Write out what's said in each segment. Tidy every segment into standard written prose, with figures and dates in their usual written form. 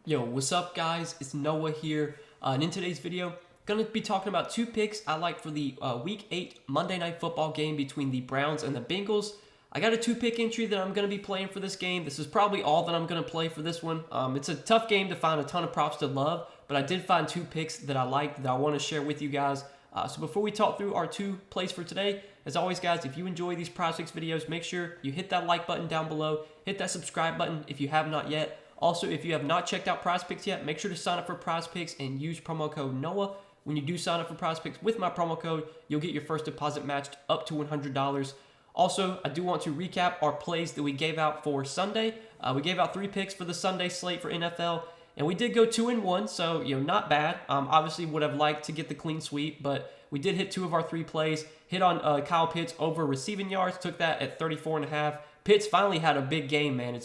Yo, what's up guys? It's Noah here, and in today's video, gonna be talking about two picks I like for the Week 8 Monday Night Football game between the Browns and the Bengals. I got a two-pick entry that I'm gonna be playing for this game. This is probably all that I'm gonna play for this one. It's a tough game to find a ton of props to love, but I did find two picks that I like that I want to share with you guys. So before we talk through our two plays for today, as always guys, if you enjoy these Prizepicks videos, make sure you hit that like button down below, hit that subscribe button if you have not yet. Also, if you have not checked out Prizepicks yet, make sure to sign up for Prizepicks and use promo code NOAH. When you do sign up for Prizepicks with my promo code, you'll get your first deposit matched up to $100. Also, I do want to recap our plays that we gave out for Sunday. We gave out 3 picks for the Sunday slate for NFL, and we did go 2-1, so not bad. Obviously, would have liked to get the clean sweep, but we did hit 2 of our 3 plays. Hit on Kyle Pitts over receiving yards, took that at 34.5. Pitts finally had a big game, man.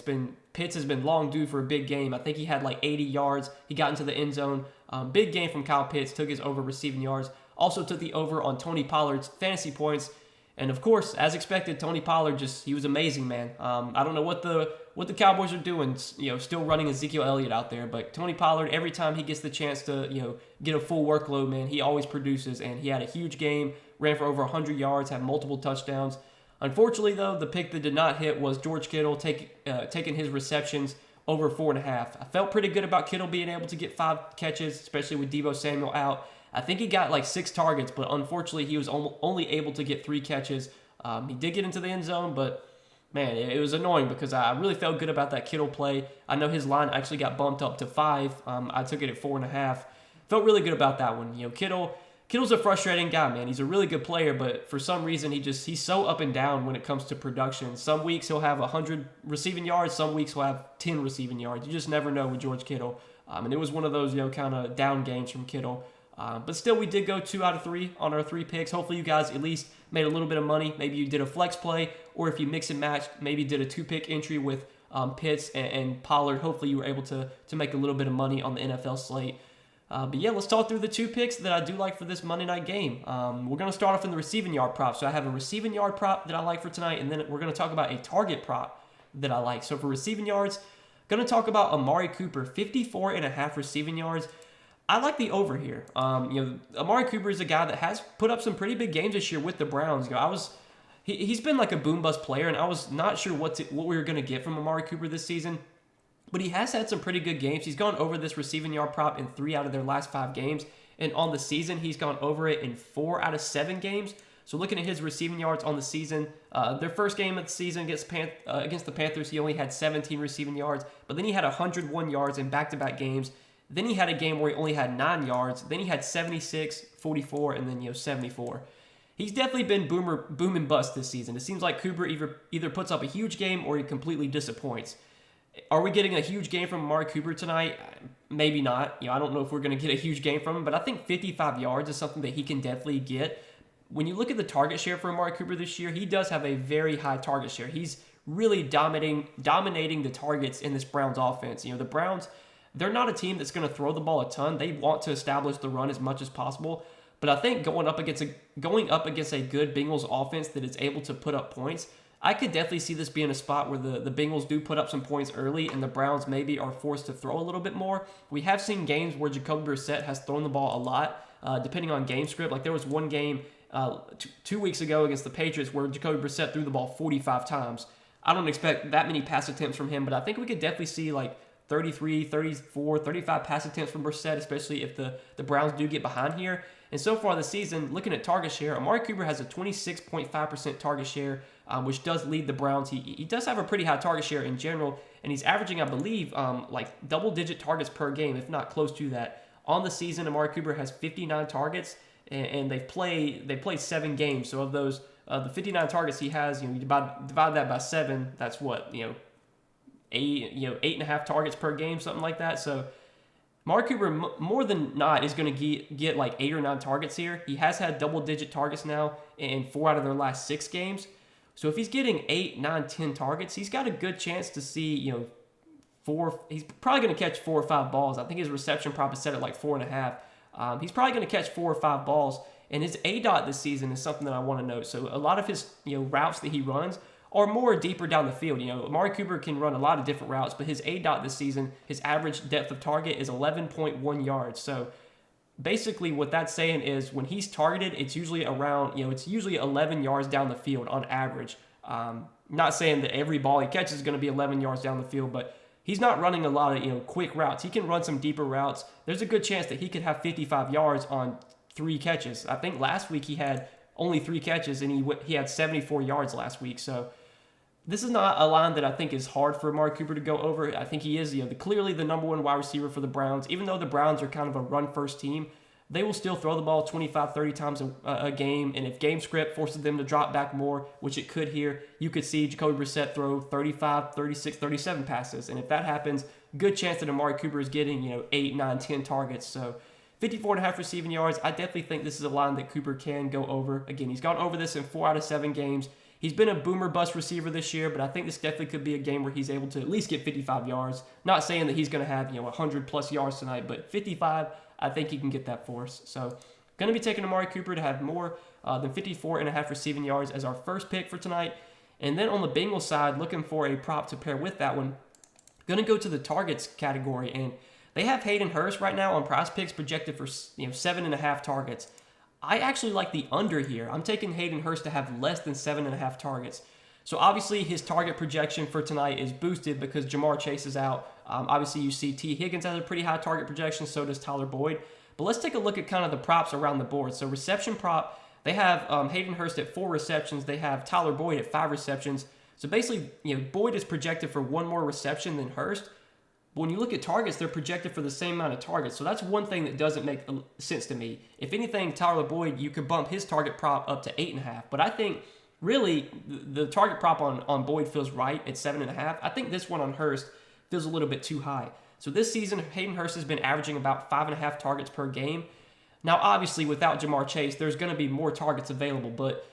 Pitts has been long due for a big game. I think he had like 80 yards. He got into the end zone. Big game from Kyle Pitts. Took his over receiving yards. Also took the over on Tony Pollard's fantasy points. And of course, as expected, Tony Pollard he was amazing, man. I don't know what the Cowboys are doing, still running Ezekiel Elliott out there, but Tony Pollard, every time he gets the chance to, get a full workload, man, he always produces, and he had a huge game, ran for over 100 yards, had multiple touchdowns. Unfortunately, though, the pick that did not hit was George Kittle taking his receptions over 4.5. I felt pretty good about Kittle being able to get 5 catches, especially with Deebo Samuel out. I think he got like 6 targets, but unfortunately, he was only able to get 3 catches. He did get into the end zone, but man, it was annoying because I really felt good about that Kittle play. I know his line actually got bumped up to 5. I took it at 4.5. Felt really good about that one. Kittle's a frustrating guy, man. He's a really good player, but for some reason, he's so up and down when it comes to production. Some weeks he'll have 100 receiving yards. Some weeks he'll have 10 receiving yards. You just never know with George Kittle. And it was one of those, kind of down games from Kittle. But still, we did go 2 out of 3 on our 3 picks. Hopefully, you guys at least made a little bit of money. Maybe you did a flex play, or if you mix and match, maybe did a 2-pick entry with Pitts and Pollard. Hopefully, you were able to make a little bit of money on the NFL slate. But yeah, let's talk through the 2 picks that I do like for this Monday night game. We're going to start off in the receiving yard prop. So I have a receiving yard prop that I like for tonight, and then we're going to talk about a target prop that I like. So for receiving yards, going to talk about Amari Cooper, 54.5 receiving yards. I like the over here. Amari Cooper is a guy that has put up some pretty big games this year with the Browns. He's been like a boom bust player, and I was not sure what we were going to get from Amari Cooper this season. But he has had some pretty good games. He's gone over this receiving yard prop in 3 out of their last 5 games. And on the season, he's gone over it in 4 out of 7 games. So looking at his receiving yards on the season, their first game of the season against the Panthers, he only had 17 receiving yards. But then he had 101 yards in back-to-back games. Then he had a game where he only had 9 yards. Then he had 76, 44, and then 74. He's definitely been boom and bust this season. It seems like Cooper either puts up a huge game or he completely disappoints. Are we getting a huge game from Amari Cooper tonight? Maybe not. I don't know if we're going to get a huge game from him, but I think 55 yards is something that he can definitely get. When you look at the target share for Amari Cooper this year, he does have a very high target share. He's really dominating the targets in this Browns offense. The Browns, they're not a team that's going to throw the ball a ton. They want to establish the run as much as possible. But I think going up against a good Bengals offense that is able to put up points, I could definitely see this being a spot where the Bengals do put up some points early and the Browns maybe are forced to throw a little bit more. We have seen games where Jacoby Brissett has thrown the ball a lot, depending on game script. Like there was one game 2 weeks ago against the Patriots where Jacoby Brissett threw the ball 45 times. I don't expect that many pass attempts from him, but I think we could definitely see like 33, 34, 35 pass attempts from Brissett, especially if the Browns do get behind here. And so far this season, looking at target share, Amari Cooper has a 26.5% target share, which does lead the Browns. He does have a pretty high target share in general, and he's averaging, I believe, like double-digit targets per game, if not close to that. On the season, Amari Cooper has 59 targets, and they play 7 games. So of those, the 59 targets he has, you divide that by 7. That's what 8.5 targets per game, something like that. So Amari Cooper, more than not, is going to get like 8 or 9 targets here. He has had double-digit targets now in 4 out of their last 6 games. So if he's getting 8, 9, 10 targets, he's got a good chance to see, 4. He's probably going to catch 4 or 5 balls. I think his reception prop is set at like 4.5. He's probably going to catch 4 or 5 balls. And his ADOT this season is something that I want to note. So a lot of his routes that he runs or more deeper down the field. Amari Cooper can run a lot of different routes, but his ADOT this season, his average depth of target is 11.1 yards. So basically what that's saying is when he's targeted, it's usually around, it's usually 11 yards down the field on average. Not saying that every ball he catches is going to be 11 yards down the field, but he's not running a lot of, quick routes. He can run some deeper routes. There's a good chance that he could have 55 yards on 3 catches. I think last week he had only 3 catches, and he had 74 yards last week. So this is not a line that I think is hard for Amari Cooper to go over. I think he is clearly the number 1 wide receiver for the Browns. Even though the Browns are kind of a run-first team, they will still throw the ball 25, 30 times a game. And if game script forces them to drop back more, which it could here, you could see Jacoby Brissett throw 35, 36, 37 passes. And if that happens, good chance that Amari Cooper is getting 8, 9, 10 targets. So 54.5 receiving yards. I definitely think this is a line that Cooper can go over. Again, he's gone over this in 4 out of 7 games. He's been a boomer bust receiver this year, but I think this definitely could be a game where he's able to at least get 55 yards. Not saying that he's going to have 100+ yards tonight, but 55, I think he can get that for us. So going to be taking Amari Cooper to have more than 54.5 receiving yards as our first pick for tonight. And then on the Bengals side, looking for a prop to pair with that one. Going to go to the targets category, and they have Hayden Hurst right now on Prizepicks projected for 7.5 targets. I actually like the under here. I'm taking Hayden Hurst to have less than 7.5 targets. So obviously his target projection for tonight is boosted because Jamar Chase is out. Obviously you see T. Higgins has a pretty high target projection, so does Tyler Boyd. But let's take a look at kind of the props around the board. So reception prop, they have Hayden Hurst at 4 receptions. They have Tyler Boyd at 5 receptions. So basically, Boyd is projected for 1 more reception than Hurst. But when you look at targets, they're projected for the same amount of targets. So that's one thing that doesn't make sense to me. If anything, Tyler Boyd, you could bump his target prop up to 8.5. But I think really the target prop on Boyd feels right at 7.5. I think this one on Hurst feels a little bit too high. So this season, Hayden Hurst has been averaging about 5.5 targets per game. Now, obviously, without Jamar Chase, there's going to be more targets available. But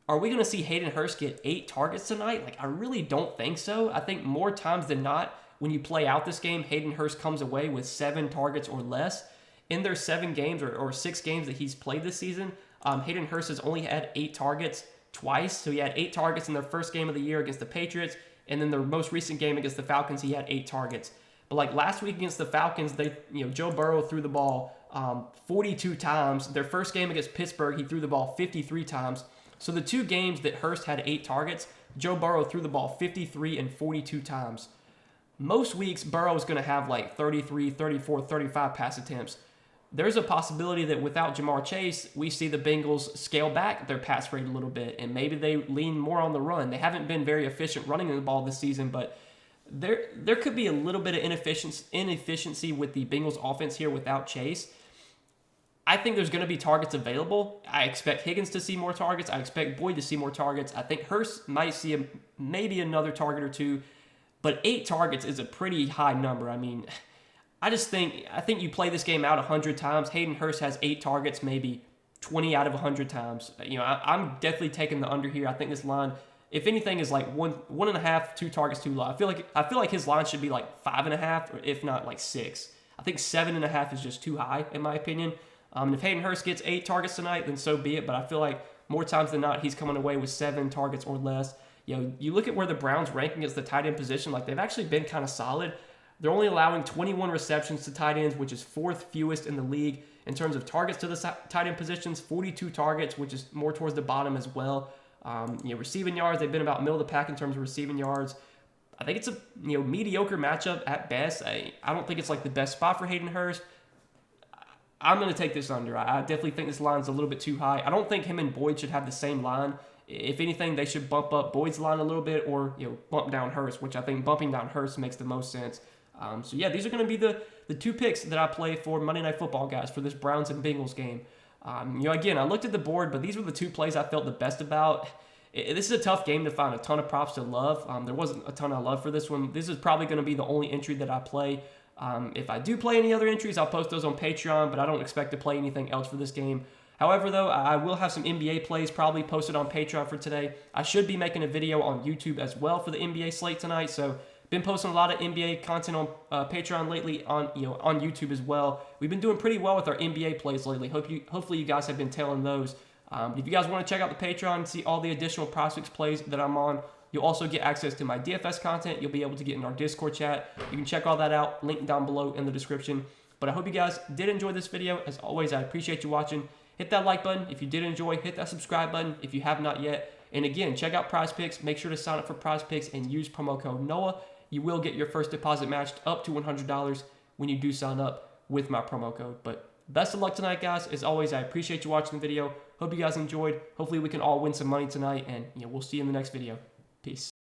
are we going to see Hayden Hurst get 8 targets tonight? I really don't think so. I think more times than not, when you play out this game, Hayden Hurst comes away with 7 targets or less. In their 7 games or 6 games that he's played this season, Hayden Hurst has only had 8 targets twice. So he had 8 targets in their first game of the year against the Patriots, and then their most recent game against the Falcons, he had 8 targets. But last week against the Falcons, Joe Burrow threw the ball 42 times. Their first game against Pittsburgh, he threw the ball 53 times. So the 2 games that Hurst had 8 targets, Joe Burrow threw the ball 53 and 42 times. Most weeks, Burrow is going to have 33, 34, 35 pass attempts. There's a possibility that without Jamar Chase, we see the Bengals scale back their pass rate a little bit, and maybe they lean more on the run. They haven't been very efficient running the ball this season, but there could be a little bit of inefficiency with the Bengals offense here without Chase. I think there's going to be targets available. I expect Higgins to see more targets. I expect Boyd to see more targets. I think Hurst might see maybe another target or 2. But 8 targets is a pretty high number. I mean, I think you play this game out 100 times. Hayden Hurst has 8 targets, maybe 20 out of 100 times. I'm definitely taking the under here. I think this line, if anything, is 1.5, 2 targets too low. I feel like his line should be 5.5, or if not 6. I think 7.5 is just too high in my opinion. And if Hayden Hurst gets 8 targets tonight, then so be it. But I feel like more times than not, he's coming away with 7 targets or less. You look at where the Browns rank against the tight end position, they've actually been kind of solid. They're only allowing 21 receptions to tight ends, which is 4th fewest in the league. In terms of targets to the tight end positions, 42 targets, which is more towards the bottom as well. Receiving yards, they've been about middle of the pack in terms of receiving yards. I think it's a mediocre matchup at best. I don't think it's the best spot for Hayden Hurst. I'm going to take this under. I definitely think this line's a little bit too high. I don't think him and Boyd should have the same line. If anything, they should bump up Boyd's line a little bit or bump down Hurst, which I think bumping down Hurst makes the most sense. So yeah, these are going to be the 2 picks that I play for Monday Night Football, guys, for this Browns and Bengals game. Again, I looked at the board, but these were the 2 plays I felt the best about. This is a tough game to find a ton of props to love. There wasn't a ton I love for this one. This is probably going to be the only entry that I play. If I do play any other entries, I'll post those on Patreon, but I don't expect to play anything else for this game. However, though, I will have some NBA plays probably posted on Patreon for today. I should be making a video on YouTube as well for the NBA slate tonight. So, been posting a lot of NBA content on Patreon lately, on YouTube as well. We've been doing pretty well with our NBA plays lately. Hopefully, you guys have been tailing those. If you guys want to check out the Patreon and see all the additional Prizepicks plays that I'm on, you'll also get access to my DFS content. You'll be able to get in our Discord chat. You can check all that out, link down below in the description. But I hope you guys did enjoy this video. As always, I appreciate you watching. Hit that like button if you did enjoy. Hit that subscribe button if you have not yet. And again, check out Prizepicks. Make sure to sign up for Prizepicks and use promo code NOAH. You will get your first deposit matched up to $100 when you do sign up with my promo code. But best of luck tonight, guys. As always, I appreciate you watching the video. Hope you guys enjoyed. Hopefully we can all win some money tonight. And we'll see you in the next video. Peace.